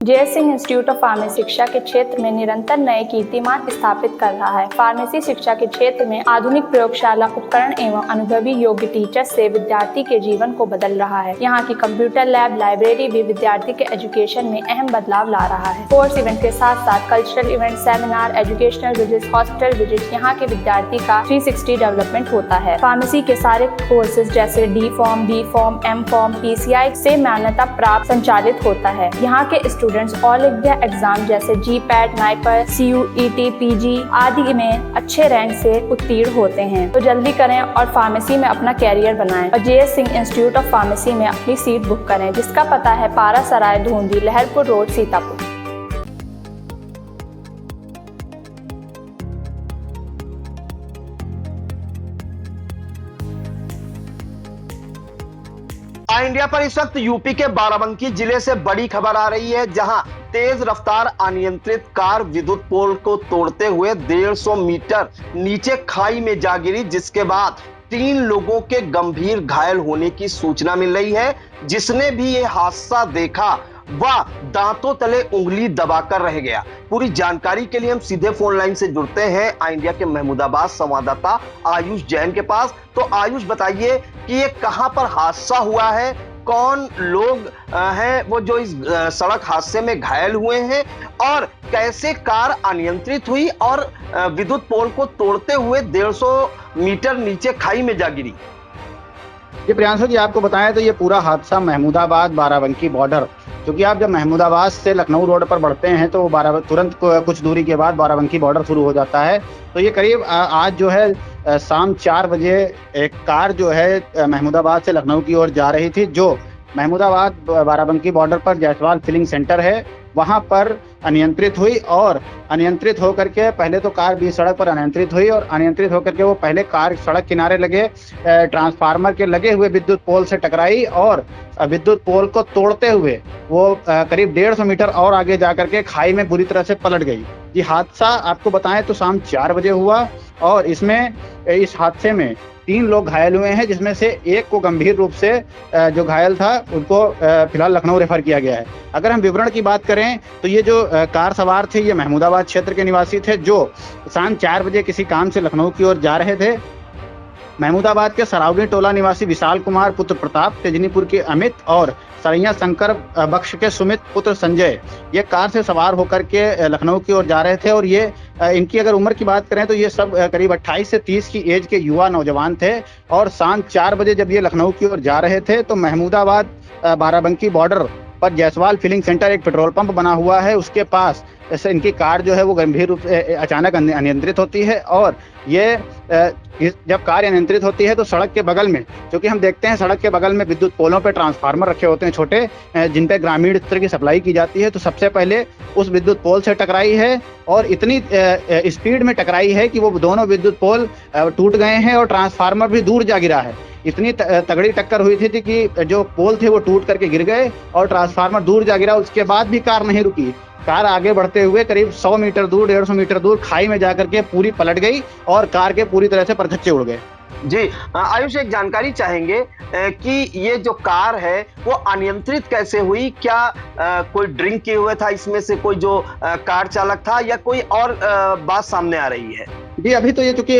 JS. Singh institute of pharmacy शिक्षा के क्षेत्र में निरंतर नए कीर्तिमान स्थापित कर रहा है। फार्मेसी शिक्षा के क्षेत्र में आधुनिक प्रयोगशाला उपकरण एवं अनुभवी योग्य टीचर से विद्यार्थी के जीवन को बदल रहा है। यहाँ की कंप्यूटर लैब लाइब्रेरी भी विद्यार्थी के एजुकेशन में अहम बदलाव ला रहा है। कोर्स इवेंट के साथ साथ cultural event, seminar, educational visit, hospital visit, यहाँ के विद्यार्थी का 360 डेवलपमेंट होता है। फार्मेसी के सारे कोर्सेज जैसे D Pharm, B Pharm, M Pharm, PCI से मान्यता प्राप्त संचालित होता है। यहाँ के स्टूडेंट्स ऑल इंडिया एग्जाम जैसे GPAT, NIPER, CUET, PG आदि में अच्छे रैंक से उत्तीर्ण होते हैं। तो जल्दी करें और फार्मेसी में अपना कैरियर बनाएं और JS. Singh institute of pharmacy में अपनी सीट बुक करें, जिसका पता है पारा सराय, धूंधी, लहरपुर रोड, सीतापुर। इंडिया पर इस वक्त यूपी के बाराबंकी जिले से बड़ी खबर आ रही है, जहां तेज रफ्तार अनियंत्रित कार विद्युत पोल को तोड़ते हुए 150 मीटर नीचे खाई में जा गिरी, जिसके बाद 3 लोगों के गंभीर घायल होने की सूचना मिल रही है। जिसने भी ये हादसा देखा वह दांतों तले उंगली दबाकर रह गया। पूरी जानकारी के लिए हम सीधे फोन लाइन से जुड़ते हैं इंडिया के महमूदाबाद संवाददाता आयुष जैन के पास। तो आयुष, बताइए कि ये कहां पर हादसा हुआ है, कौन लोग हैं वो जो इस सड़क हादसे में घायल हुए हैं, और कैसे कार अनियंत्रित हुई और विद्युत पोल को तोड़ते हुए 150 मीटर नीचे खाई में जा गिरी। ये प्रियांशु जी, आपको बताएं तो ये पूरा हादसा महमूदाबाद बाराबंकी बॉर्डर, क्योंकि आप जब महमूदाबाद से लखनऊ रोड पर बढ़ते हैं तो तुरंत कुछ दूरी के बाद बाराबंकी बॉर्डर शुरू हो जाता है। तो ये करीब आज जो है शाम 4 बजे एक कार जो है महमूदाबाद से लखनऊ की ओर जा रही थी, जो महमूदाबाद बाराबंकी बॉर्डर पर जायसवाल फिलिंग सेंटर है वहां पर अनियंत्रित हुई। और अनियंत्रित होकर के पहले तो कार बीच सड़क पर अनियंत्रित हुई और अनियंत्रित होकर के वो पहले कार सड़क किनारे लगे ट्रांसफार्मर के लगे हुए विद्युत पोल से टकराई और विद्युत पोल को तोड़ते हुए वो करीब 150 मीटर और आगे जाकर के खाई में बुरी तरह से पलट गई। ये हादसा आपको बताएं तो शाम 4 बजे हुआ और इस हादसे में 3 लोग घायल हुए हैं, जिसमें से एक को गंभीर रूप से जो घायल था उनको फिलहाल लखनऊ रेफर किया गया है। अगर हम विवरण की बात करें तो ये जो कार सवार थे ये महमूदाबाद क्षेत्र के निवासी थे, जो शाम 4 बजे किसी काम से लखनऊ की ओर जा रहे थे। महमूदाबाद के सरावगी टोला निवासी विशाल कुमार पुत्र प्रताप, तेजनीपुर के अमित और सरैया शंकर बख्श के सुमित पुत्र संजय ये कार से सवार होकर के लखनऊ की ओर जा रहे थे। और ये इनकी अगर उम्र की बात करें तो ये सब करीब 28 से 30 की एज के युवा नौजवान थे। और शाम 4 बजे जब ये लखनऊ की ओर जा रहे थे तो महमूदाबाद बाराबंकी बॉर्डर पर जायसवाल फिलिंग सेंटर, एक पेट्रोल पंप बना हुआ है, उसके पास ऐसे इनकी कार जो है वो गंभीर रूप से अचानक अनियंत्रित होती है। और ये जब कार अनियंत्रित होती है तो सड़क के बगल में, क्योंकि हम देखते हैं सड़क के बगल में विद्युत पोलों पे ट्रांसफार्मर रखे होते हैं छोटे, जिन पे ग्रामीण स्तर की सप्लाई की जाती है, तो सबसे पहले उस विद्युत पोल से टकराई है और इतनी स्पीड में टकराई है कि वो दोनों विद्युत पोल टूट गए हैं और ट्रांसफार्मर भी दूर जा गिरा है। इतनी तगड़ी टक्कर हुई थी कि जो पोल थे वो टूट करके गिर गए और ट्रांसफार्मर दूर जा गिरा। उसके बाद भी कार नहीं रुकी, कार आगे बढ़ते हुए करीब 100 मीटर दूर, 150 मीटर दूर खाई में जाकर के पूरी पलट गई और कार के पूरी तरह से परखच्चे उड़ गए। जी आयुष, एक जानकारी चाहेंगे कि ये जो कार है वो अनियंत्रित कैसे हुई? क्या कोई ड्रिंक किए हुए था इसमें से कोई जो कार चालक था, या कोई और बात सामने आ रही है? जी, अभी तो ये चूंकि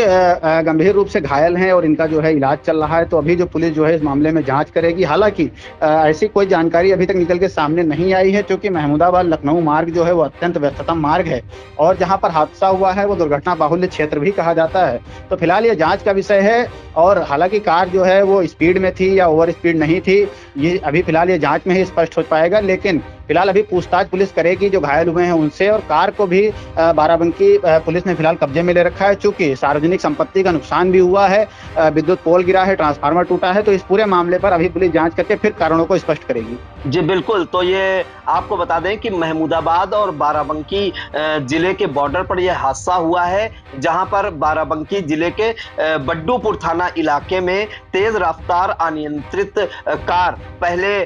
गंभीर रूप से घायल हैं और इनका जो है इलाज चल रहा है, तो अभी जो पुलिस जो है इस मामले में जांच करेगी। हालांकि ऐसी कोई जानकारी अभी तक निकल के सामने नहीं आई है, क्योंकि महमूदाबाद लखनऊ मार्ग जो है वो अत्यंत व्यस्ततम मार्ग है और जहां पर हादसा हुआ है वो दुर्घटना बाहुल्य क्षेत्र भी कहा जाता है। तो फिलहाल ये जांच का विषय है। और हालांकि कार जो है वो स्पीड में थी या ओवर स्पीड नहीं थी, ये अभी फिलहाल ये जांच में ही स्पष्ट हो पाएगा। लेकिन फिलहाल अभी पूछताछ पुलिस करेगी जो घायल हुए हैं उनसे, और कार को भी बाराबंकी पुलिस ने फिलहाल कब्जे में ले रखा है। चूंकि सार्वजनिक संपत्ति का नुकसान भी हुआ है, विद्युत पोल गिरा है, ट्रांसफार्मर टूटा है, तो इस पूरे मामले पर अभी पुलिस जांच करके फिर कारणों को स्पष्ट करेगी। जी बिल्कुल, तो ये आपको बता दें कि महमूदाबाद और बाराबंकी जिले के बॉर्डर पर यह हादसा हुआ है, जहां पर बाराबंकी जिले के बड्डूपुर थाना इलाके में तेज रफ्तार अनियंत्रित कार पहले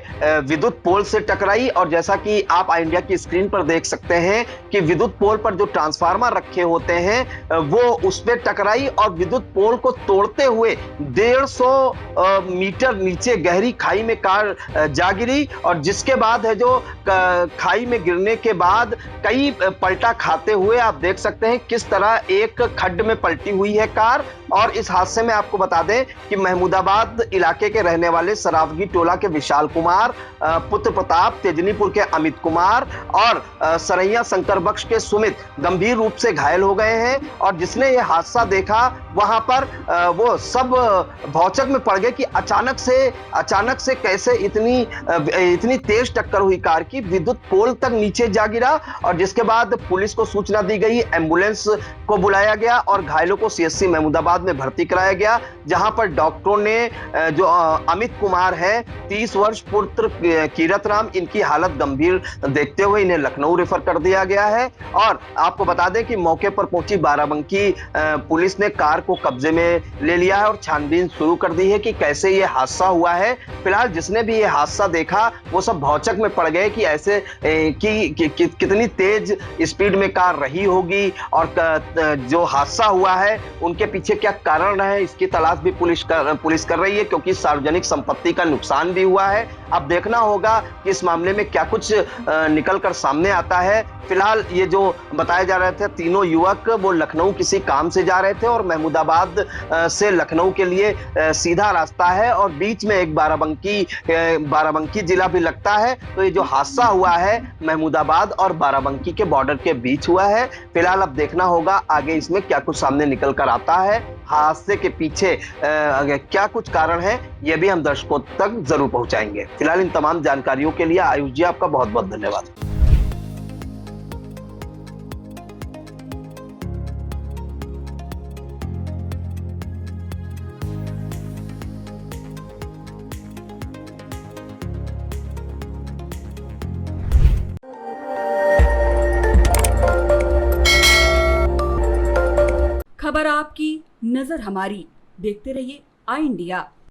विद्युत पोल से टकराई और जैसा जैसा कि आप आई इंडिया की स्क्रीन पर देख सकते हैं कि विद्युत पोल पर जो ट्रांसफार्मर रखे होते हैं वो उस पे टकराई और विद्युत पोल को तोड़ते हुए 150 मीटर नीचे गहरी खाई में कार जा गिरी। और जिसके बाद है जो खाई में गिरने के बाद कई पलटा खाते हुए आप देख सकते हैं किस तरह एक खड्ड में पलटी हुई है कार। और इस हादसे में आपको बता दें कि महमूदाबाद इलाके के रहने वाले सरावगी टोला के विशाल कुमार, पुत्र प्रताप, तेजनीपुर के अमित कुमार और सरैया शंकर बख्श के सुमित गंभीर रूप से घायल हो गए हैं। और जिसने ये हादसा देखा वहां पर वो सब भौचक में पड़ गए कि अचानक से कैसे इतनी तेज टक्कर हुई कार की, विद्युत पोल तक नीचे जा गिरा। और जिसके बाद पुलिस को सूचना दी गई, एम्बुलेंस को बुलाया गया और घायलों को सीएचसी महमूदाबाद में भर्ती कराया गया, जहां पर डॉक्टरों ने जो अमित कुमार है 30 वर्ष, पुत्र कीरत राम, इनकी हालत गंभीर देखते हुए इन्हें लखनऊ रेफर कर दिया गया है। और आपको बता दें कि मौके पर पहुंची बाराबंकी पुलिस ने कार को कब्जे में ले लिया है और छानबीन शुरू कर दी है कि कैसे ये हादसा हुआ है। फिलहाल जिसने भी ये हादसा देखा वो सब भौचक में पड़ गए कि ऐसे कितनी तेज स्पीड में कार रही होगी और जो हादसा हुआ है उनके पीछे क्या कारण है इसकी तलाश भी पुलिस कर रही है, क्योंकि सार्वजनिक संपत्ति का नुकसान भी हुआ है। अब देखना होगा कि इस मामले में क्या कुछ निकल कर सामने आता है। फिलहाल ये जो बताए जा रहे थे तीनों युवक वो लखनऊ किसी काम से जा रहे थे और महमूदाबाद से लखनऊ के लिए सीधा रास्ता है और बीच में एक बाराबंकी जिला भी लगता है। तो ये जो हादसा हुआ है महमूदाबाद और बाराबंकी के बॉर्डर के बीच हुआ है। फिलहाल अब देखना होगा आगे इसमें क्या कुछ सामने निकल कर आता है, हादसे के पीछे क्या कुछ कारण है, ये भी हम दर्शकों तक जरूर पहुंचाएंगे। फिलहाल इन तमाम जानकारियों के लिए आयुष जी आपका बहुत बहुत धन्यवाद। खबर आपकी, नजर हमारी। देखते रहिए आई इंडिया।